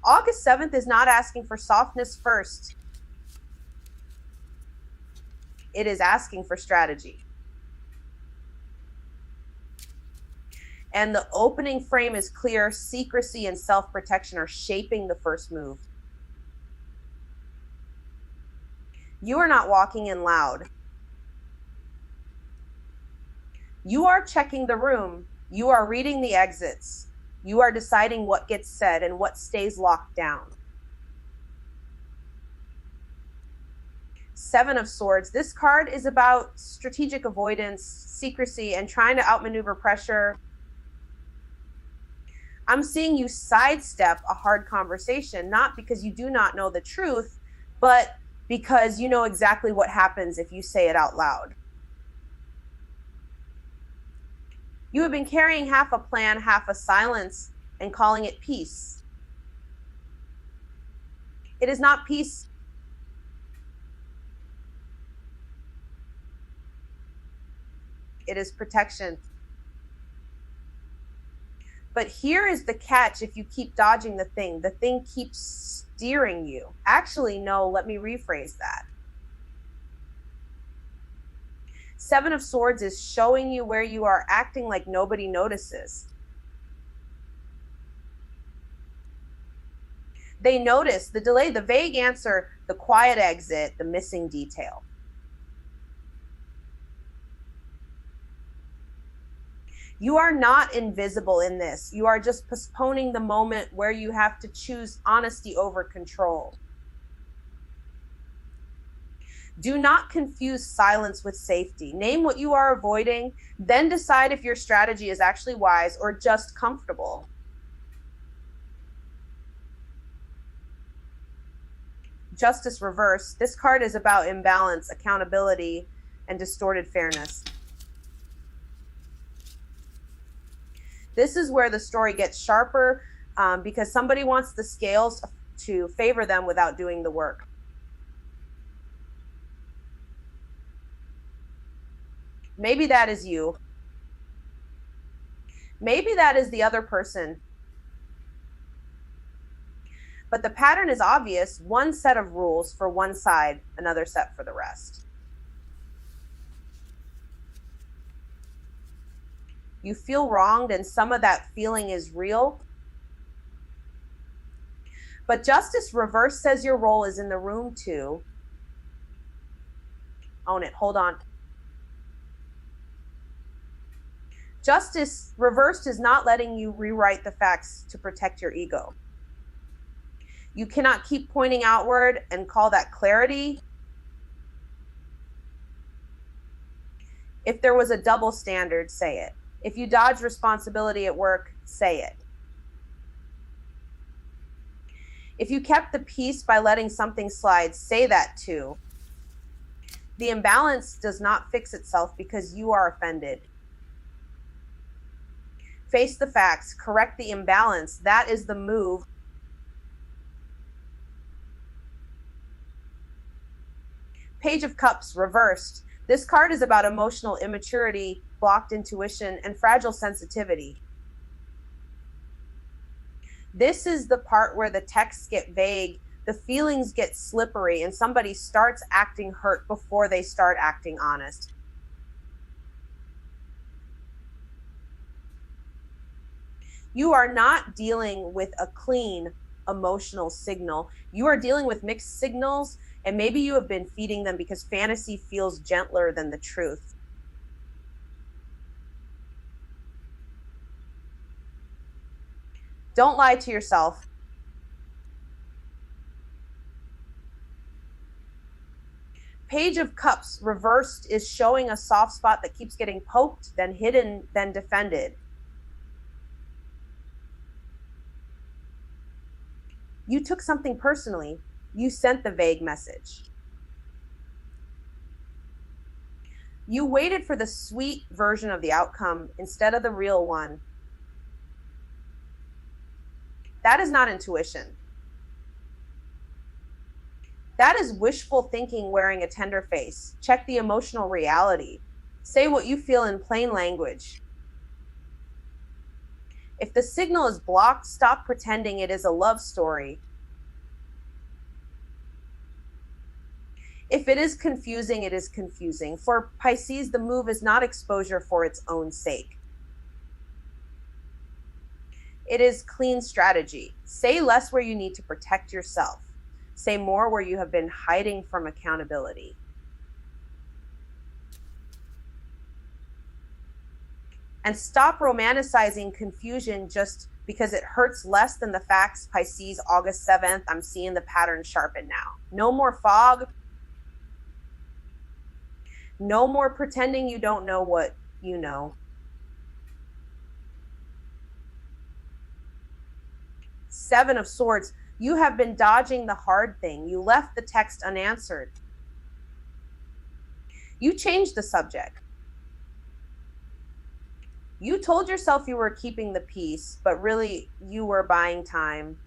August 7th is not asking for softness first. It is asking for strategy. And the opening frame is clear. Secrecy and self-protection are shaping the first move. You are not walking in loud. You are checking the room. You are reading the exits. You are deciding what gets said and what stays locked down. Seven of Swords. This card is about strategic avoidance, secrecy, and trying to outmaneuver pressure. I'm seeing you sidestep a hard conversation, not because you do not know the truth, but because you know exactly what happens if you say it out loud. You have been carrying half a plan, half a silence, and calling it peace. It is not peace. It is protection. But here is the catch. If you keep dodging the thing keeps steering you. Actually, no, let me rephrase that. Seven of Swords is showing you where you are acting like nobody notices. They notice the delay, the vague answer, the quiet exit, the missing detail. You are not invisible in this. You are just postponing the moment where you have to choose honesty over control. Do not confuse silence with safety. Name what you are avoiding, then decide if your strategy is actually wise or just comfortable. Justice reverse. This card is about imbalance, accountability, and distorted fairness. This is where the story gets sharper because somebody wants the scales to favor them without doing the work. Maybe that is you. Maybe that is the other person. But the pattern is obvious. One set of rules for one side, another set for the rest. You feel wronged, and some of that feeling is real. But Justice reverse says your role is in the room too. Own it. Hold on. Justice reversed is not letting you rewrite the facts to protect your ego. You cannot keep pointing outward and call that clarity. If there was a double standard, say it. If you dodge responsibility at work, say it. If you kept the peace by letting something slide, say that too. The imbalance does not fix itself because you are offended. Face the facts, correct the imbalance. That is the move. Page of Cups reversed. This card is about emotional immaturity, blocked intuition, and fragile sensitivity. This is the part where the texts get vague, the feelings get slippery, and somebody starts acting hurt before they start acting honest. You are not dealing with a clean emotional signal. You are dealing with mixed signals, and maybe you have been feeding them because fantasy feels gentler than the truth. Don't lie to yourself. Page of Cups reversed is showing a soft spot that keeps getting poked, then hidden, then defended. You took something personally. You sent the vague message. You waited for the sweet version of the outcome instead of the real one. That is not intuition. That is wishful thinking wearing a tender face. Check the emotional reality. Say what you feel in plain language. If the signal is blocked, stop pretending it is a love story. If it is confusing, it is confusing. For Pisces, the move is not exposure for its own sake. It is clean strategy. Say less where you need to protect yourself. Say more where you have been hiding from accountability. And stop romanticizing confusion just because it hurts less than the facts. Pisces, August 7th, I'm seeing the pattern sharpen now. No more fog. No more pretending you don't know what you know. Seven of Swords. You have been dodging the hard thing. You left the text unanswered. You changed the subject. You told yourself you were keeping the peace, but really you were buying time.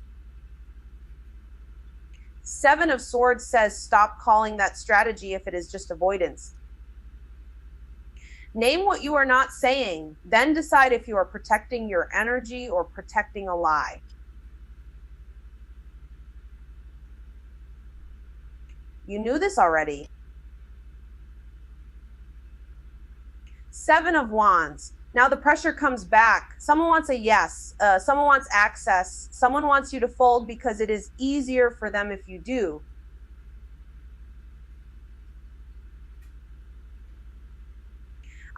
Seven of Swords says stop calling that strategy if it is just avoidance. Name what you are not saying, then decide if you are protecting your energy or protecting a lie. You knew this already. Seven of Wands. Now the pressure comes back. Someone wants a yes. Someone wants access. Someone wants you to fold because it is easier for them if you do.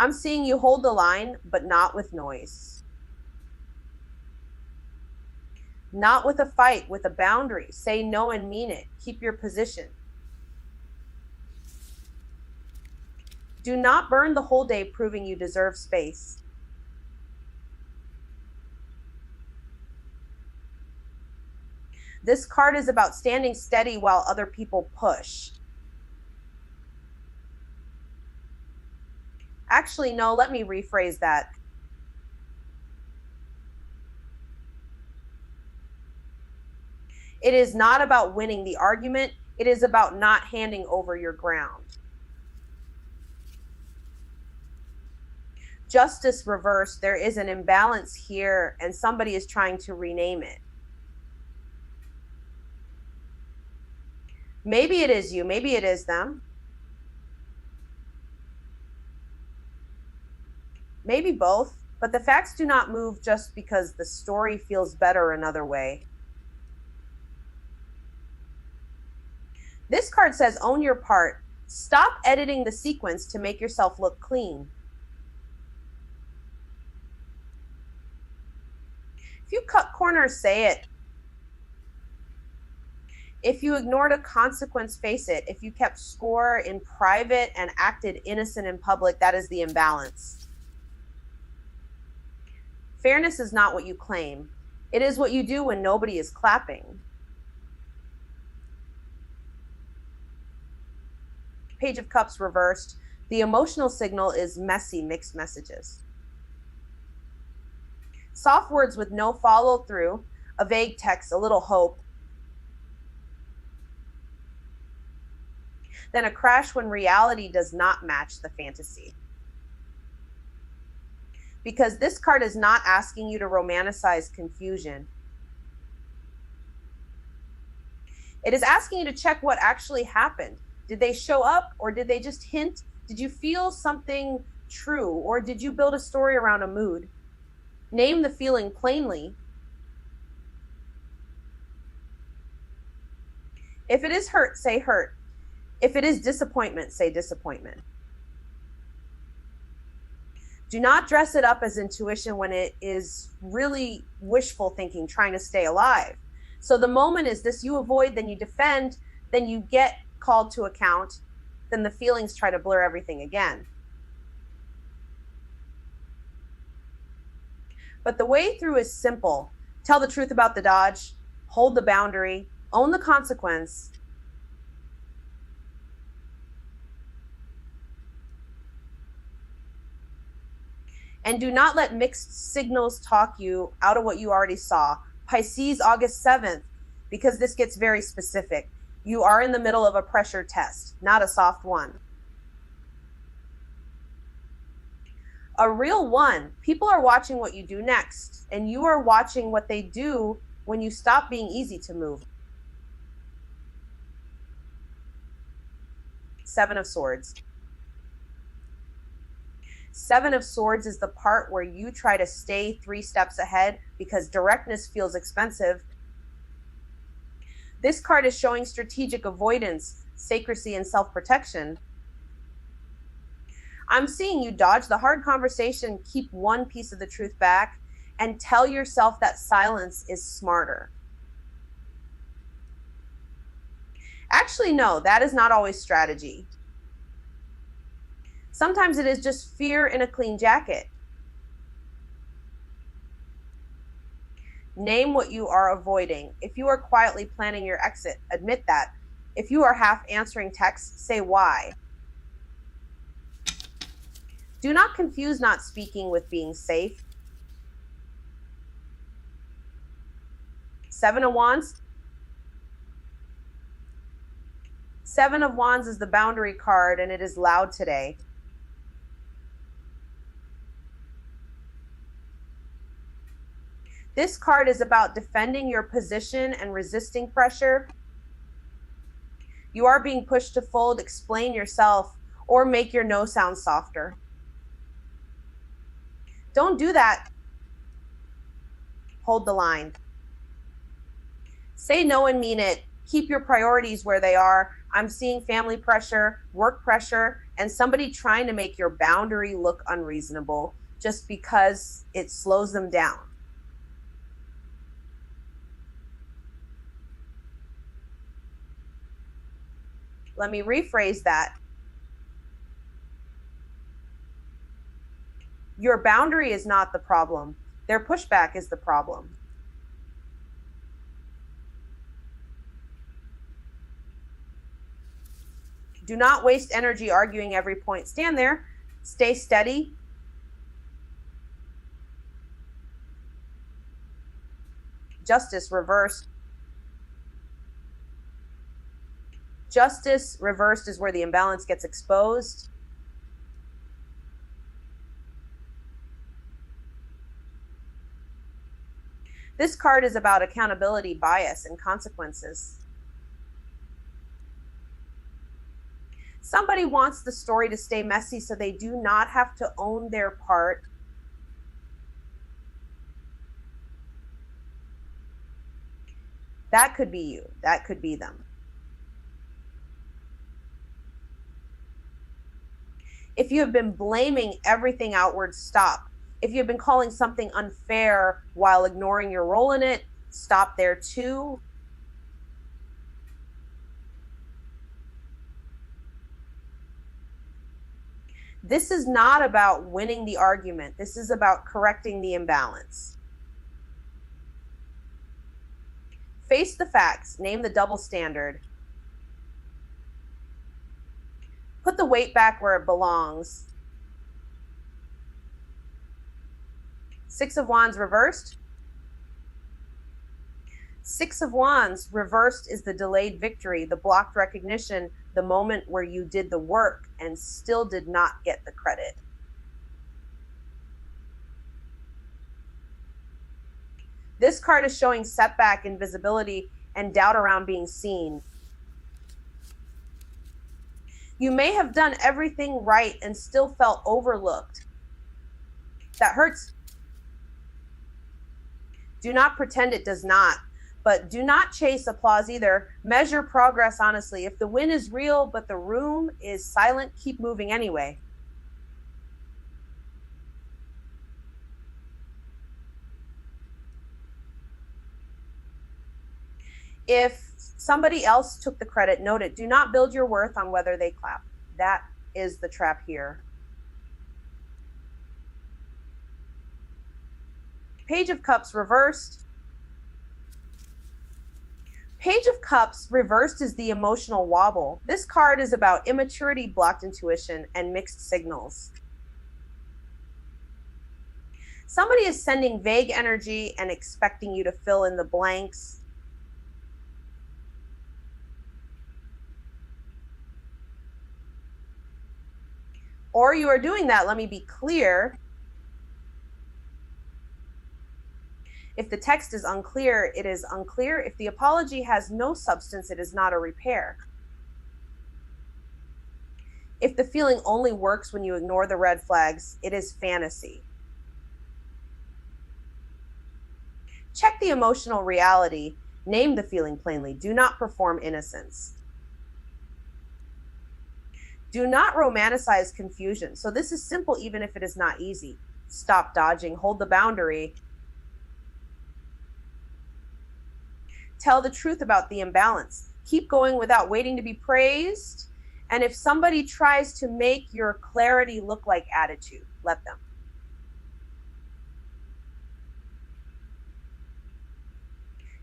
I'm seeing you hold the line, but not with noise. Not with a fight, with a boundary. Say no and mean it. Keep your position. Do not burn the whole day proving you deserve space. This card is about standing steady while other people push. Actually, no, let me rephrase that. It is not about winning the argument. It is about not handing over your ground. Justice reversed. There is an imbalance here, and somebody is trying to rename it. Maybe it is you. Maybe it is them. Maybe both. But the facts do not move just because the story feels better another way. This card says, own your part. Stop editing the sequence to make yourself look clean. If you cut corners, say it. If you ignored a consequence, face it. If you kept score in private and acted innocent in public, that is the imbalance. Fairness is not what you claim. It is what you do when nobody is clapping. Page of Cups reversed. The emotional signal is messy, mixed messages. Soft words with no follow through, a vague text, a little hope. Then a crash when reality does not match the fantasy. Because this card is not asking you to romanticize confusion. It is asking you to check what actually happened. Did they show up or did they just hint? Did you feel something true or did you build a story around a mood? Name the feeling plainly. If it is hurt, say hurt. If it is disappointment, say disappointment. Do not dress it up as intuition when it is really wishful thinking, trying to stay alive. So the moment is this: you avoid, then you defend, then you get called to account, then the feelings try to blur everything again. But the way through is simple. Tell the truth about the dodge, hold the boundary, own the consequence. And do not let mixed signals talk you out of what you already saw. Pisces, August 7th, because this gets very specific. You are in the middle of a pressure test, not a soft one. A real one. People are watching what you do next, and you are watching what they do when you stop being easy to move. 7 of Swords. 7 of Swords is the part where you try to stay 3 steps ahead because directness feels expensive. This card is showing strategic avoidance, secrecy, and self-protection. I'm seeing you dodge the hard conversation, keep one piece of the truth back, and tell yourself that silence is smarter. Actually, no, that is not always strategy. Sometimes it is just fear in a clean jacket. Name what you are avoiding. If you are quietly planning your exit, admit that. If you are half answering texts, say why. Do not confuse not speaking with being safe. 7 of Wands. 7 of Wands is the boundary card, and it is loud today. This card is about defending your position and resisting pressure. You are being pushed to fold, explain yourself, or make your no sound softer. Don't do that. Hold the line. Say no and mean it. Keep your priorities where they are. I'm seeing family pressure, work pressure, and somebody trying to make your boundary look unreasonable just because it slows them down. Let me rephrase that. Your boundary is not the problem. Their pushback is the problem. Do not waste energy arguing every point. Stand there. Stay steady. Justice reversed. Justice reversed is where the imbalance gets exposed. This card is about accountability, bias, and consequences. Somebody wants the story to stay messy so they do not have to own their part. That could be you. That could be them. If you have been blaming everything outward, stop. If you've been calling something unfair while ignoring your role in it, stop there too. This is not about winning the argument. This is about correcting the imbalance. Face the facts. Name the double standard. Put the weight back where it belongs. 6 of Wands reversed. 6 of Wands reversed is the delayed victory, the blocked recognition, the moment where you did the work and still did not get the credit. This card is showing setback, invisibility, and doubt around being seen. You may have done everything right and still felt overlooked. That hurts. Do not pretend it does not, but do not chase applause either. Measure progress honestly. If the win is real, but the room is silent, keep moving anyway. If somebody else took the credit, note it. Do not build your worth on whether they clap. That is the trap here. Page of Cups reversed. Page of Cups reversed is the emotional wobble. This card is about immaturity, blocked intuition, and mixed signals. Somebody is sending vague energy and expecting you to fill in the blanks. Or you are doing that, let me be clear, If the text is unclear, it is unclear. If the apology has no substance, it is not a repair. If the feeling only works when you ignore the red flags, it is fantasy. Check the emotional reality. Name the feeling plainly. Do not perform innocence. Do not romanticize confusion. So this is simple even if it is not easy. Stop dodging. Hold the boundary. Tell the truth about the imbalance. Keep going without waiting to be praised. And if somebody tries to make your clarity look like attitude, let them.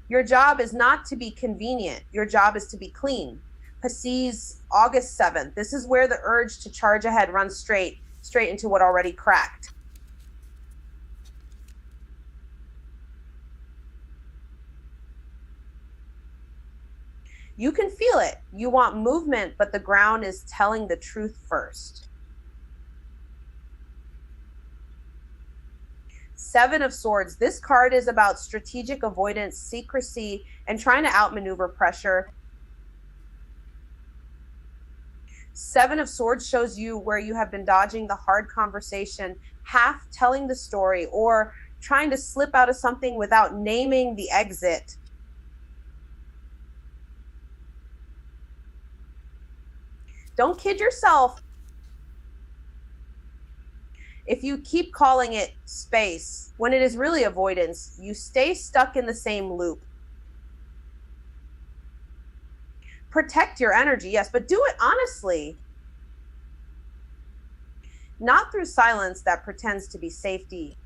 Your job is not to be convenient. Your job is to be clean. Pisces, August 7th. This is where the urge to charge ahead runs straight into what already cracked. You can feel it. You want movement, but the ground is telling the truth first. Seven of Swords. This card is about strategic avoidance, secrecy, and trying to outmaneuver pressure. Seven of Swords shows you where you have been dodging the hard conversation, half telling the story, or trying to slip out of something without naming the exit. Don't kid yourself. If you keep calling it space, when it is really avoidance, you stay stuck in the same loop. Protect your energy, yes, but do it honestly. Not through silence that pretends to be safety.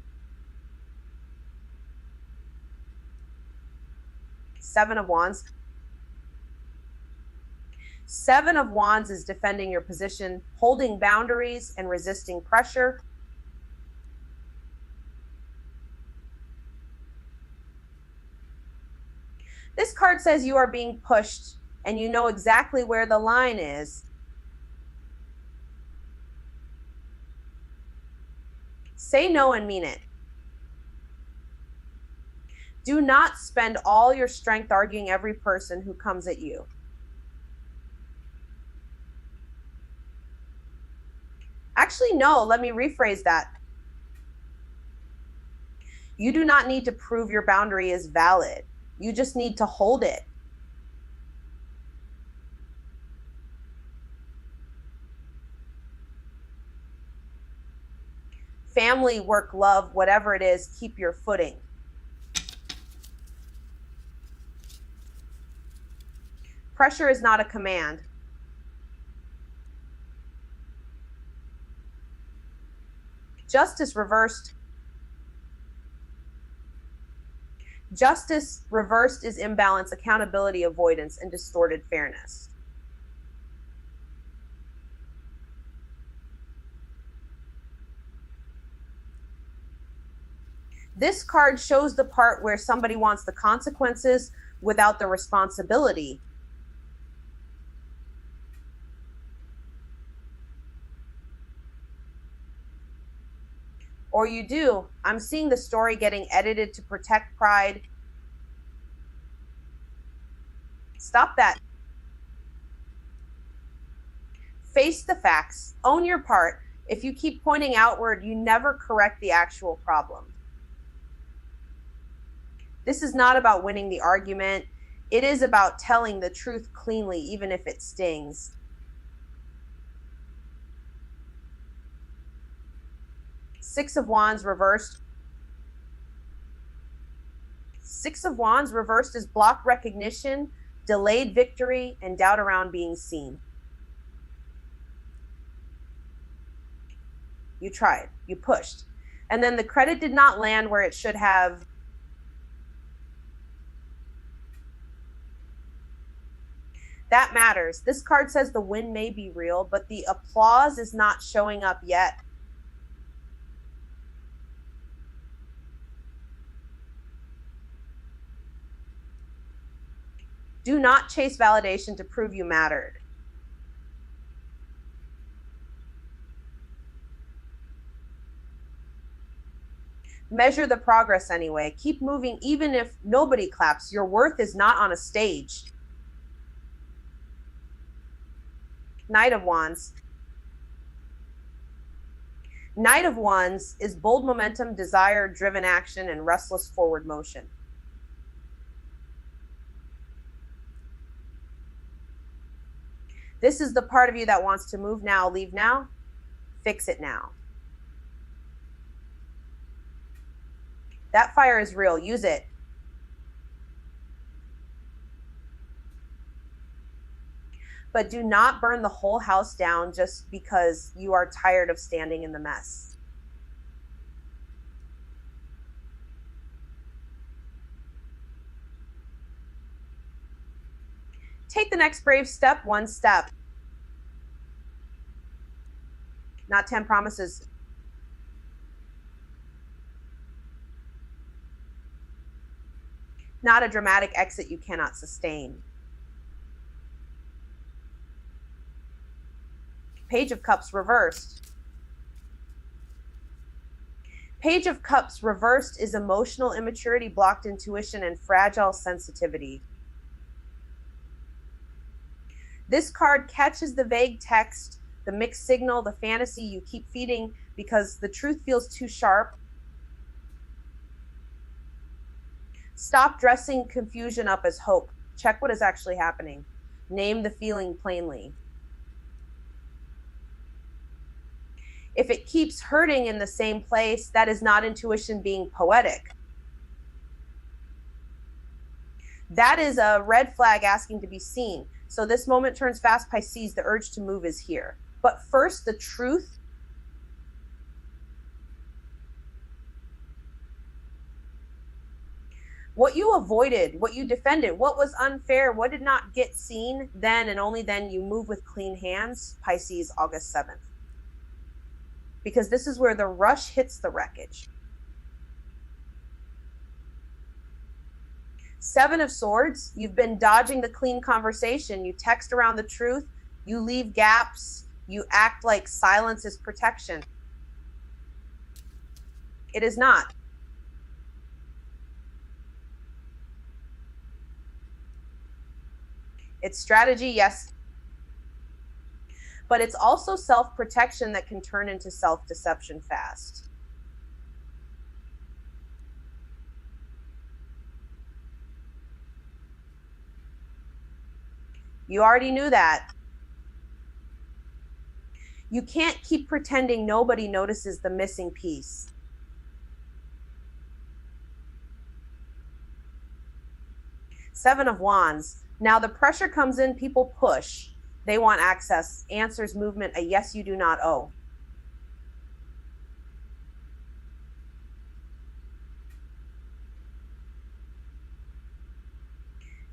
Seven of Wands. Seven of Wands is defending your position, holding boundaries, and resisting pressure. This card says you are being pushed and you know exactly where the line is. Say no and mean it. Do not spend all your strength arguing every person who comes at you. Actually, no, let me rephrase that. You do not need to prove your boundary is valid. You just need to hold it. Family, work, love, whatever it is, keep your footing. Pressure is not a command. Justice reversed. Justice reversed is imbalance, accountability, avoidance, and distorted fairness. This card shows the part where somebody wants the consequences without the responsibility. Or you do. I'm seeing the story getting edited to protect pride. Stop that. Face the facts. Own your part. If you keep pointing outward, you never correct the actual problem. This is not about winning the argument. It is about telling the truth cleanly, even if it stings. Six of Wands reversed. Six of Wands reversed is blocked recognition, delayed victory, and doubt around being seen. You tried, you pushed, and then the credit did not land where it should have. That matters. This card says the win may be real, but the applause is not showing up yet. Do not chase validation to prove you mattered. Measure the progress anyway. Keep moving even if nobody claps. Your worth is not on a stage. Knight of Wands. Knight of Wands is bold momentum, desire, driven action, and restless forward motion. This is the part of you that wants to move now, leave now, fix it now. That fire is real. Use it. But do not burn the whole house down just because you are tired of standing in the mess. Take the next brave step, one step. Not 10 promises. Not a dramatic exit you cannot sustain. Page of Cups reversed. Page of Cups reversed is emotional immaturity, blocked intuition, and fragile sensitivity. This card catches the vague text, the mixed signal, the fantasy you keep feeding because the truth feels too sharp. Stop dressing confusion up as hope. Check what is actually happening. Name the feeling plainly. If it keeps hurting in the same place, that is not intuition being poetic. That is a red flag asking to be seen. So this moment turns fast, Pisces. The urge to move is here. But first, the truth. What you avoided, what you defended, what was unfair, what did not get seen, then and only then you move with clean hands, Pisces, August 7th. Because this is where the rush hits the wreckage. Seven of Swords, you've been dodging the clean conversation. You text around the truth. You leave gaps. You act like silence is protection. It is not. It's strategy, yes. But it's also self-protection that can turn into self-deception fast. You already knew that. You can't keep pretending nobody notices the missing piece. Seven of Wands. Now the pressure comes in, people push. They want access, answers, movement, a yes you do not owe.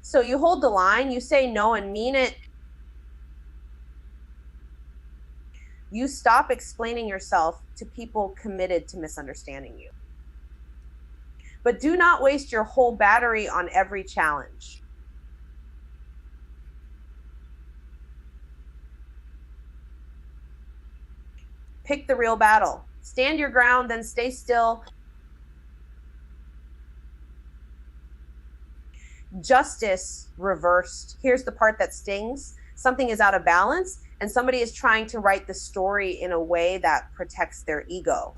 So you hold the line, you say no and mean it. You stop explaining yourself to people committed to misunderstanding you. But do not waste your whole battery on every challenge. Pick the real battle. Stand your ground, then stay still. Justice reversed. Here's the part that stings. Something is out of balance, and somebody is trying to write the story in a way that protects their ego.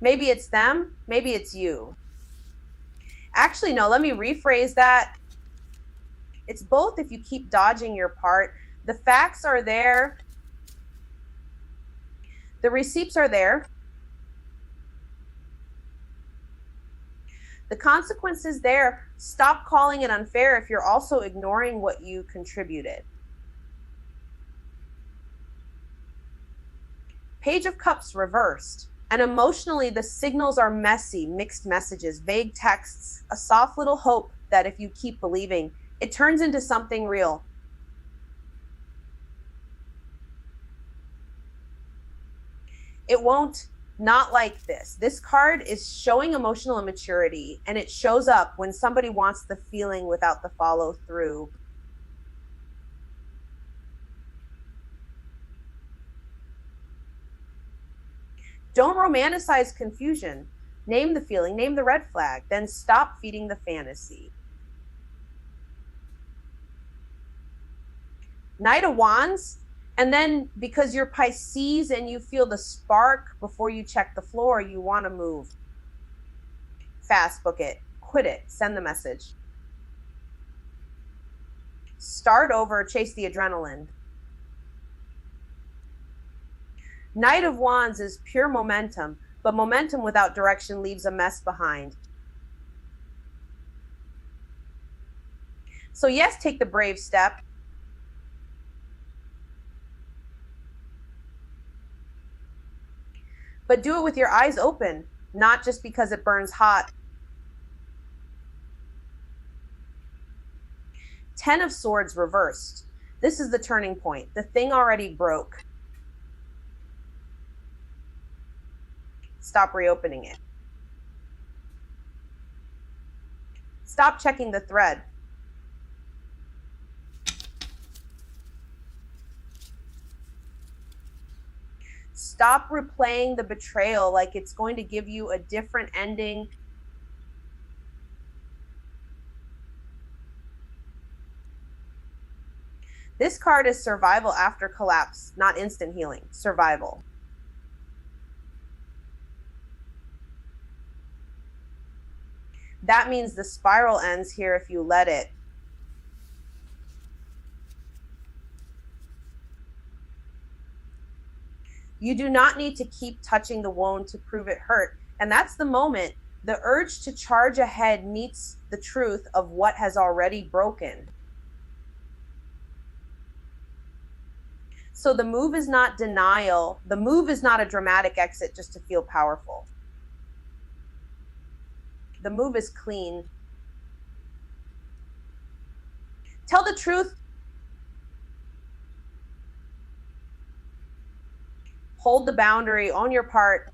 Maybe it's them, maybe it's you. Actually, no, let me rephrase that. It's both if you keep dodging your part. The facts are there. The receipts are there. The consequence is there. Stop calling it unfair if you're also ignoring what you contributed. Page of Cups reversed. And emotionally, the signals are messy, mixed messages, vague texts, a soft little hope that if you keep believing, it turns into something real. It won't, not like this. This card is showing emotional immaturity, and it shows up when somebody wants the feeling without the follow through. Don't romanticize confusion. Name the feeling, name the red flag, then stop feeding the fantasy. Knight of Wands, and then because you're Pisces and you feel the spark before you check the floor, you want to move. Fast, book it, quit it, send the message. Start over, chase the adrenaline. Knight of Wands is pure momentum, but momentum without direction leaves a mess behind. So yes, take the brave step. But do it with your eyes open, not just because it burns hot. 10 of Swords reversed. This is the turning point. The thing already broke. Stop reopening it. Stop checking the thread. Stop replaying the betrayal like it's going to give you a different ending. This card is survival after collapse, not instant healing. Survival. That means the spiral ends here if you let it. You do not need to keep touching the wound to prove it hurt. And that's the moment the urge to charge ahead meets the truth of what has already broken. So the move is not denial. The move is not a dramatic exit just to feel powerful. The move is clean. Tell the truth. Hold the boundary, own your part.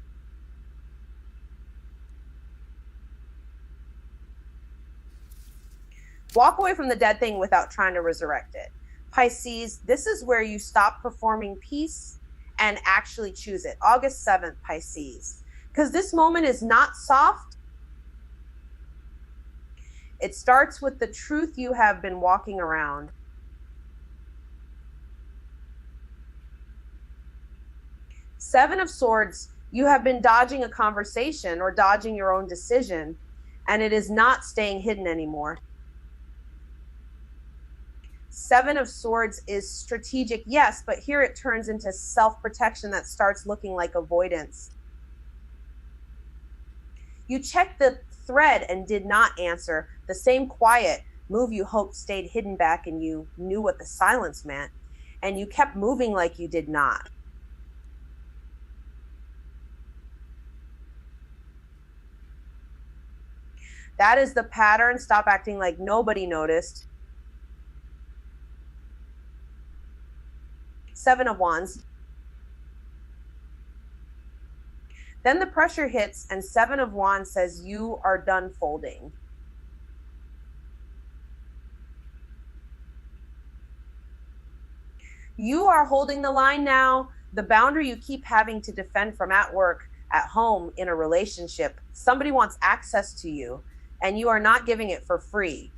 Walk away from the dead thing without trying to resurrect it. Pisces, this is where you stop performing peace and actually choose it. August 7th, Pisces. Because this moment is not soft. It starts with the truth you have been walking around. Seven of Swords, you have been dodging a conversation or dodging your own decision, and it is not staying hidden anymore. Seven of Swords is strategic, yes, but here it turns into self-protection that starts looking like avoidance. You checked the thread and did not answer. The same quiet move you hoped stayed hidden back, and you knew what the silence meant, and you kept moving like you did not. That is the pattern. Stop acting like nobody noticed. Seven of Wands. Then the pressure hits and Seven of Wands says you are done folding. You are holding the line now. The boundary you keep having to defend from at work, at home, in a relationship. Somebody wants access to you and you are not giving it for free.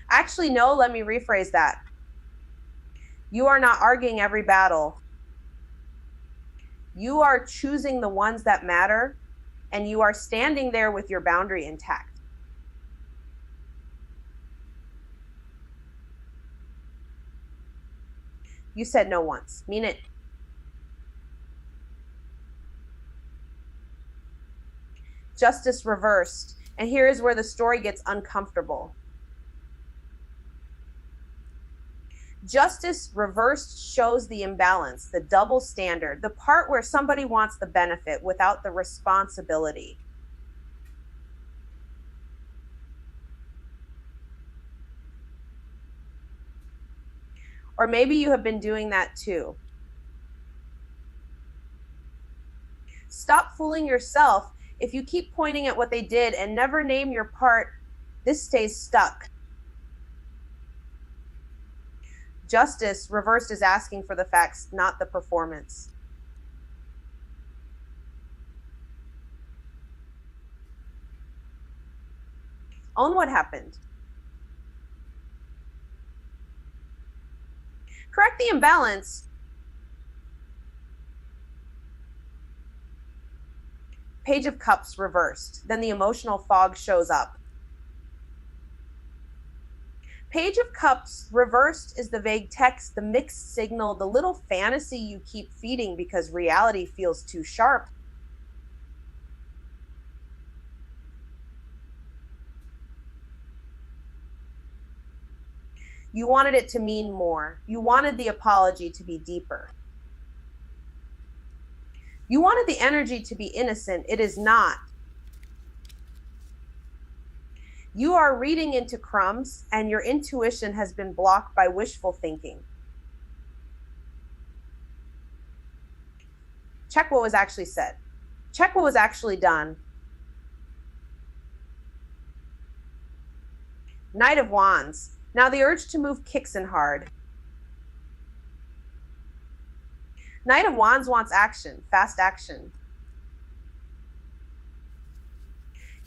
Actually, no, let me rephrase that. You are not arguing every battle. You are choosing the ones that matter, and you are standing there with your boundary intact. You said no once. Mean it. Justice reversed. And here is where the story gets uncomfortable. Justice reversed shows the imbalance, the double standard, the part where somebody wants the benefit without the responsibility. Or maybe you have been doing that too. Stop fooling yourself. If you keep pointing at what they did and never name your part, this stays stuck. Justice reversed is asking for the facts, not the performance. Own what happened. Correct the imbalance. Page of Cups reversed. Then the emotional fog shows up. Page of Cups reversed is the vague text, the mixed signal, the little fantasy you keep feeding because reality feels too sharp. You wanted it to mean more. You wanted the apology to be deeper. You wanted the energy to be innocent. It is not. You are reading into crumbs, and your intuition has been blocked by wishful thinking. Check what was actually said. Check what was actually done. Knight of Wands. Now the urge to move kicks in hard. Knight of Wands wants action, fast action.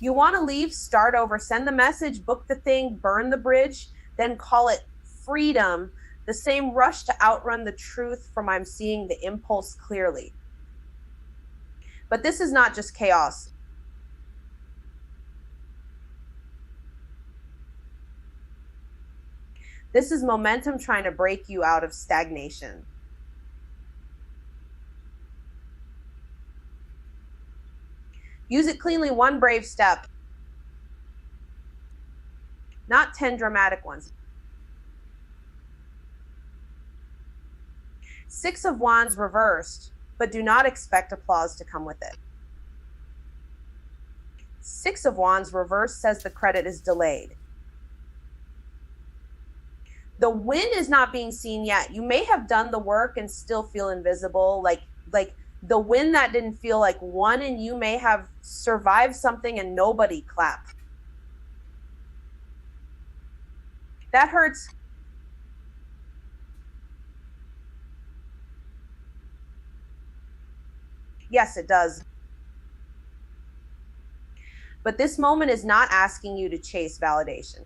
You want to leave, start over, send the message, book the thing, burn the bridge, then call it freedom. The same rush to outrun the truth from I'm seeing the impulse clearly. But this is not just chaos. This is momentum trying to break you out of stagnation. Use it cleanly, one brave step. Not 10 dramatic ones. Six of Wands reversed, but do not expect applause to come with it. Six of Wands reversed says the credit is delayed. The win is not being seen yet. You may have done the work and still feel invisible, like the win that didn't feel like one, and you may have survived something and nobody clapped. That hurts. Yes, it does. But this moment is not asking you to chase validation.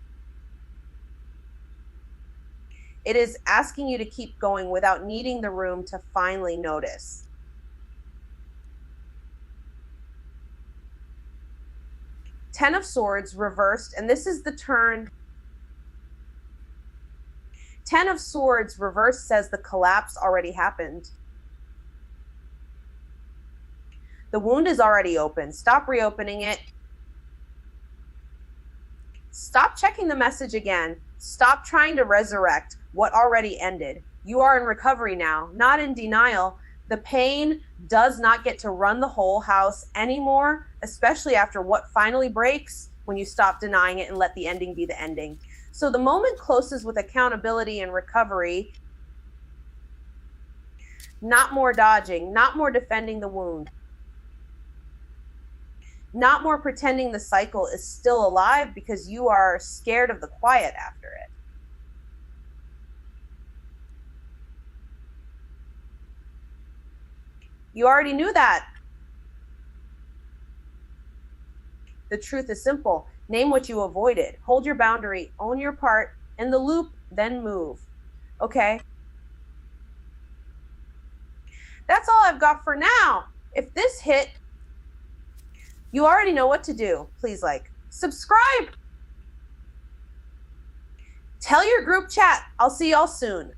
It is asking you to keep going without needing the room to finally notice. Ten of Swords reversed, and this is the turn. Ten of Swords reversed says the collapse already happened. The wound is already open. Stop reopening it. Stop checking the message again. Stop trying to resurrect what already ended. You are in recovery now, not in denial. The pain does not get to run the whole house anymore, especially after what finally breaks when you stop denying it and let the ending be the ending. So the moment closes with accountability and recovery. Not more dodging, not more defending the wound. Not more pretending the cycle is still alive because you are scared of the quiet after it. You already knew that. The truth is simple. Name what you avoided. Hold your boundary. Own your part in the loop, then move. Okay? That's all I've got for now. If this hit, you already know what to do. Please subscribe. Tell your group chat. I'll see y'all soon.